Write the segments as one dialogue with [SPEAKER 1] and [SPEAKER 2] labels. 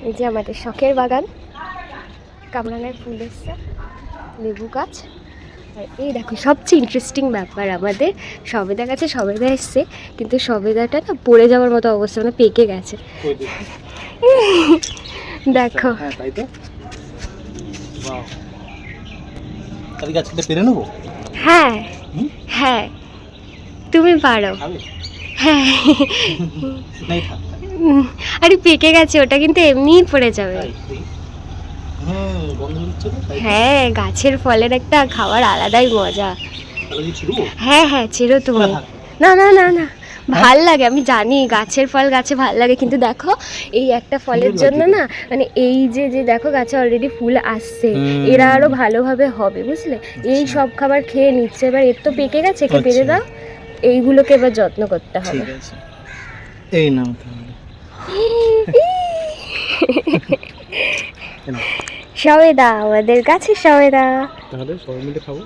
[SPEAKER 1] এই যে আমাদের শখের বাগান, কামরাঙার ফুল এসছে, লেবু গাছ। আর এই দেখো সবচেয়ে ইন্টারেস্টিং ব্যাপার, আমাদের সবেদা গাছে সবেদা এসছে, কিন্তু সবেদাটা না পড়ে যাওয়ার মতো অবস্থা, মানে পেকে গেছে। দেখো
[SPEAKER 2] তাই তো। আমি গাছটা পেরে নেবো।
[SPEAKER 1] হ্যাঁ হ্যাঁ তুমি পারো। হ্যাঁ আরে পেকে গেছে, ওটা কিন্তু এমনিই পড়ে যাবে। হ্যাঁ গাছের ফলের একটা খাবার আলাদাই মজা। হ্যাঁ হ্যাঁ ছেড়ো তুমি। না না না না ভাল লাগে, আমি জানি গাছের ফল গাছে ভাল লাগে, কিন্তু দেখো এই একটা ফলের জন্য না, মানে এই যে যে দেখো গাছে অলরেডি ফুল আসছে, এরা আরো ভালোভাবে হবে, বুঝলে? এই সব খাবার খেয়ে নিচ্ছে, এবার এর তো পেকে গেছে, একে পেরে দাও, এইগুলোকে এবার যত্ন করতে হবে।
[SPEAKER 2] এই নাও
[SPEAKER 1] সবেদা, আমাদের গাছে সবেদা।
[SPEAKER 2] তাহলে সবাই মিলে খাবো।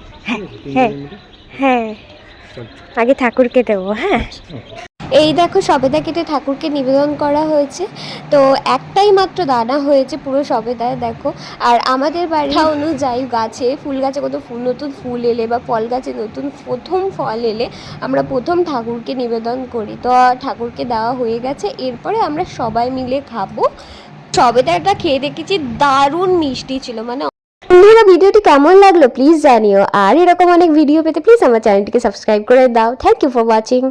[SPEAKER 1] হ্যাঁ হ্যাঁ আগে ঠাকুরকে দেবো। হ্যাঁ এই দেখো সবেদা কেটে ঠাকুরকে নিবেদন করা হয়েছে, তো একটাই মাত্র দানা হয়েছে পুরো সবেদায় দেখো। আর আমাদের বাড়ি অনুযায়ী গাছে, ফুল গাছে কত ফুল, নতুন ফুল এলে বা ফল গাছে নতুন প্রথম ফল এলে আমরা প্রথম ঠাকুরকে নিবেদন করি, তো ঠাকুরকে দেওয়া হয়ে গেছে, এরপরে আমরা সবাই মিলে খাবো। সবেদাটা খেয়ে দেখেছি, দারুণ মিষ্টি ছিল। মানে বন্ধুরা, ভিডিওটি কেমন লাগলো প্লিজ জানিও, আর এরকম অনেক ভিডিও পেতে প্লিজ আমার চ্যানেলটিকে সাবস্ক্রাইব করে দাও। Thank you for watching.